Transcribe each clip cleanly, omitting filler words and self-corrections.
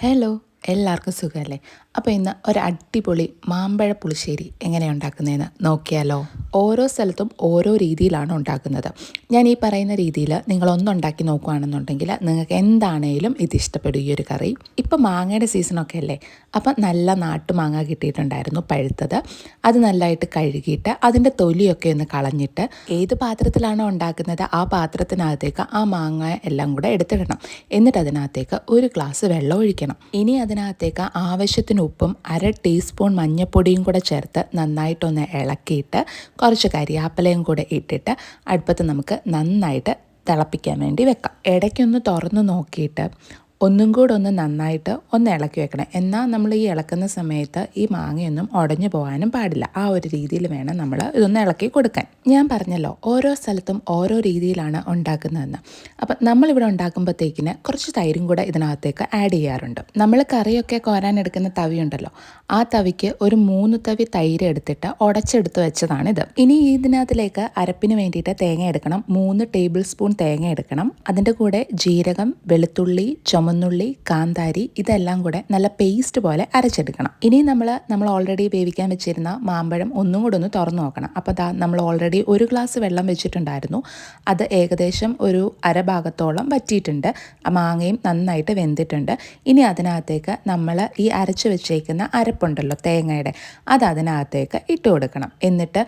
Hello, എല്ലാവർക്കും സുഖമല്ലേ? അപ്പോൾ ഇന്ന് ഒരു അടിപൊളി മാമ്പഴ പുളിശ്ശേരി എങ്ങനെയാണ് ഉണ്ടാക്കുന്നതെന്ന് നോക്കിയാലോ? ഓരോ സ്ഥലത്തും ഓരോ രീതിയിലാണ് ഉണ്ടാക്കുന്നത്. ഞാൻ ഈ പറയുന്ന രീതിയിൽ നിങ്ങളൊന്നുണ്ടാക്കി നോക്കുകയാണെന്നുണ്ടെങ്കിൽ നിങ്ങൾക്ക് എന്താണേലും ഇത് ഇഷ്ടപ്പെടും ഈ ഒരു കറി. ഇപ്പം മാങ്ങയുടെ സീസണൊക്കെ അല്ലേ? അപ്പം നല്ല നാട്ടുമാങ്ങ കിട്ടിയിട്ടുണ്ടായിരുന്നു പഴുത്തത്. അത് നല്ലതായിട്ട് കഴുകിയിട്ട് അതിൻ്റെ തൊലിയൊക്കെ ഒന്ന് കളഞ്ഞിട്ട് ഏത് പാത്രത്തിലാണോ ഉണ്ടാക്കുന്നത് ആ പാത്രത്തിനകത്തേക്ക് ആ മാങ്ങ എല്ലാം കൂടെ എടുത്തിടണം. എന്നിട്ട് അതിനകത്തേക്ക് ഒരു ഗ്ലാസ് വെള്ളം ഒഴിക്കണം. ഇനി അതിനകത്തേക്ക് ആവശ്യത്തിന് ഉപ്പും 1/2 ടീസ്പൂൺ മഞ്ഞൾപ്പൊടിയും കൂടെ ചേർത്ത് നന്നായിട്ടൊന്ന് ഇളക്കിയിട്ട് കുറച്ച് കരിയാപ്പിലയും കൂടെ ഇട്ടിട്ട് അടുപ്പത്ത് നമുക്ക് നന്നായിട്ട് തിളപ്പിക്കാൻ വേണ്ടി വെക്കാം. ഇടയ്ക്കൊന്ന് തുറന്ന് നോക്കിയിട്ട് ഒന്നും കൂടെ ഒന്ന് നന്നായിട്ട് ഒന്ന് ഇളക്കി വെക്കണം. എന്നാൽ നമ്മൾ ഈ ഇളക്കുന്ന സമയത്ത് ഈ മാങ്ങയൊന്നും ഉടഞ്ഞു പോകാനും പാടില്ല. ആ ഒരു രീതിയിൽ വേണം നമ്മൾ ഇതൊന്ന് ഇളക്കി കൊടുക്കാൻ. ഞാൻ പറഞ്ഞല്ലോ, ഓരോ സ്ഥലത്തും ഓരോ രീതിയിലാണ് ഉണ്ടാക്കുന്നതെന്ന്. അപ്പം നമ്മളിവിടെ ഉണ്ടാക്കുമ്പോഴത്തേക്കിന് കുറച്ച് തൈരും കൂടെ ഇതിനകത്തേക്ക് ആഡ് ചെയ്യാറുണ്ട്. നമ്മൾ കറിയൊക്കെ കോരാനെടുക്കുന്ന തവിയുണ്ടല്ലോ, ആ തവിക്ക് ഒരു 3 തവി തൈര് എടുത്തിട്ട് ഉടച്ചെടുത്ത് വെച്ചതാണിത്. ഇനി ഇതിനകത്തിലേക്ക് അരപ്പിന് വേണ്ടിയിട്ട് തേങ്ങ എടുക്കണം. 3 ടേബിൾ സ്പൂൺ തേങ്ങ എടുക്കണം. അതിൻ്റെ കൂടെ ജീരകം, വെളുത്തുള്ളി, ചുമന്നുള്ളി, കാന്താരി ഇതെല്ലാം കൂടെ നല്ല പേസ്റ്റ് പോലെ അരച്ചെടുക്കണം. ഇനി നമ്മൾ ഓൾറെഡി വേവിക്കാൻ വെച്ചിരുന്ന മാമ്പഴം ഒന്നും കൂടെ ഒന്ന് തുറന്നു നോക്കണം. അപ്പോൾ നമ്മൾ ഓൾറെഡി ഒരു ഗ്ലാസ് വെള്ളം വെച്ചിട്ടുണ്ടായിരുന്നു. അത് ഏകദേശം ഒരു അരഭാഗത്തോളം വറ്റിയിട്ടുണ്ട്. മാങ്ങയും നന്നായിട്ട് വെന്തിട്ടുണ്ട്. ഇനി അതിനകത്തേക്ക് നമ്മൾ ഈ അരച്ച് വെച്ചേക്കുന്ന അരപ്പുണ്ടല്ലോ തേങ്ങയുടെ, അത് അതിനകത്തേക്ക് ഇട്ട് കൊടുക്കണം. എന്നിട്ട്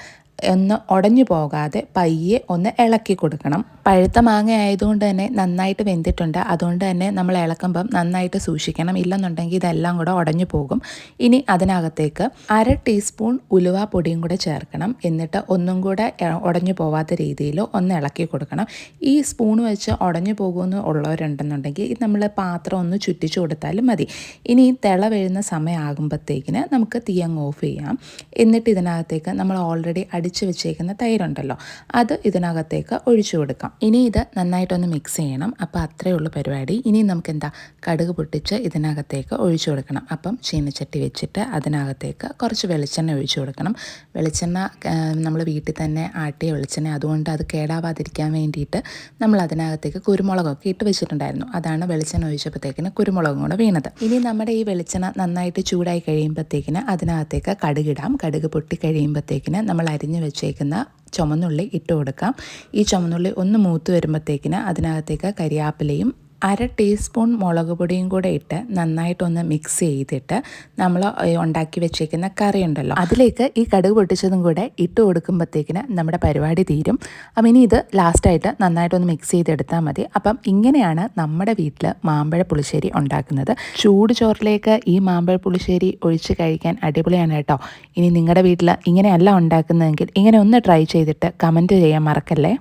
ഒന്ന് ഉടഞ്ഞു പോകാതെ പയ്യെ ഒന്ന് ഇളക്കി കൊടുക്കണം. പഴുത്ത മാങ്ങ ആയതുകൊണ്ട് തന്നെ നന്നായിട്ട് വെന്തിട്ടുണ്ട്. അതുകൊണ്ട് തന്നെ നമ്മൾ ഇളക്കുമ്പം നന്നായിട്ട് സൂക്ഷിക്കണം, ഇല്ലെന്നുണ്ടെങ്കിൽ ഇതെല്ലാം കൂടെ ഉടഞ്ഞു പോകും. ഇനി അതിനകത്തേക്ക് 1/2 ടീസ്പൂൺ ഉലുവാപ്പൊടിയും കൂടെ ചേർക്കണം. എന്നിട്ട് ഒന്നും കൂടെ ഉടഞ്ഞു പോവാത്ത രീതിയിൽ ഒന്ന് ഇളക്കി കൊടുക്കണം. ഈ സ്പൂൺ വെച്ച് ഉടഞ്ഞു പോകുമെന്ന് ഉള്ളവരുണ്ടെന്നുണ്ടെങ്കിൽ നമ്മൾ പാത്രം ഒന്ന് ചുറ്റിച്ചു കൊടുത്താലും മതി. ഇനി തിള വീഴുന്ന സമയമാകുമ്പോഴത്തേക്കിന് നമുക്ക് തീ അങ്ങ് ഓഫ് ചെയ്യാം. എന്നിട്ട് ഇതിനകത്തേക്ക് നമ്മൾ ഓൾറെഡി അടിച്ച് വെച്ചേക്കുന്ന തൈരുണ്ടല്ലോ, അത് ഇതിനകത്തേക്ക് ഒഴിച്ചു കൊടുക്കാം. ഇനി ഇത് നന്നായിട്ടൊന്ന് മിക്സ് ചെയ്യണം. അപ്പോൾ അത്രയേ ഉള്ളൂ പരിപാടി. ഇനി നമുക്ക് കടുക് പൊട്ടിച്ച് ഇതിനകത്തേക്ക് ഒഴിച്ചു കൊടുക്കണം. അപ്പം ചീനച്ചട്ടി വെച്ചിട്ട് അതിനകത്തേക്ക് കുറച്ച് വെളിച്ചെണ്ണ ഒഴിച്ചു കൊടുക്കണം. വെളിച്ചെണ്ണ നമ്മൾ വീട്ടിൽ തന്നെ ആട്ടിയ വെളിച്ചെണ്ണ, അതുകൊണ്ട് അത് കേടാവാതിരിക്കാൻ വേണ്ടിയിട്ട് നമ്മൾ അതിനകത്തേക്ക് കുരുമുളകൊക്കെ ഇട്ട് വെച്ചിട്ടുണ്ടായിരുന്നു. അതാണ് വെളിച്ചെണ്ണ ഒഴിച്ചപ്പോഴത്തേക്കിന് കുരുമുളകും കൂടെ വീണത്. ഇനി നമ്മുടെ ഈ വെളിച്ചെണ്ണ നന്നായിട്ട് ചൂടായി കഴിയുമ്പോഴത്തേക്കിന് അതിനകത്തേക്ക് കടുകിടാം. കടുക് പൊട്ടി കഴിയുമ്പോഴത്തേക്കിന് നമ്മൾ അരിഞ്ഞ് വെച്ചേക്കുന്ന ചുമന്നുള്ളി ഇട്ട് കൊടുക്കാം. ഈ ചുമന്നുള്ളി ഒന്ന് മൂത്ത് വരുമ്പോഴത്തേക്കിന് അതിനകത്തേക്ക് കരിയാപ്പിലയും 1/2 ടീസ്പൂൺ മുളക് പൊടിയും കൂടെ ഇട്ട് നന്നായിട്ടൊന്ന് മിക്സ് ചെയ്തിട്ട് നമ്മൾ ഉണ്ടാക്കി വെച്ചേക്കുന്ന കറി ഉണ്ടല്ലോ, അതിലേക്ക് ഈ കടുക് പൊട്ടിച്ചതും കൂടെ ഇട്ട് കൊടുക്കുമ്പോഴത്തേക്കിന് നമ്മുടെ പരിപാടി തീരും. അപ്പം ഇനി ഇത് ലാസ്റ്റായിട്ട് നന്നായിട്ടൊന്ന് മിക്സ് ചെയ്തെടുത്താൽ മതി. അപ്പം ഇങ്ങനെയാണ് നമ്മുടെ വീട്ടിൽ മാമ്പഴ പുളിശ്ശേരി ഉണ്ടാക്കുന്നത്. ചൂട് ചോറിലേക്ക് ഈ മാമ്പഴ പുളിശ്ശേരി ഒഴിച്ച് കഴിക്കാൻ അടിപൊളിയാണ് കേട്ടോ. ഇനി നിങ്ങളുടെ വീട്ടിൽ ഇങ്ങനെയല്ല ഉണ്ടാക്കുന്നതെങ്കിൽ ഇങ്ങനെ ഒന്ന് ട്രൈ ചെയ്തിട്ട് കമൻറ്റ് ചെയ്യാൻ മറക്കല്ലേ.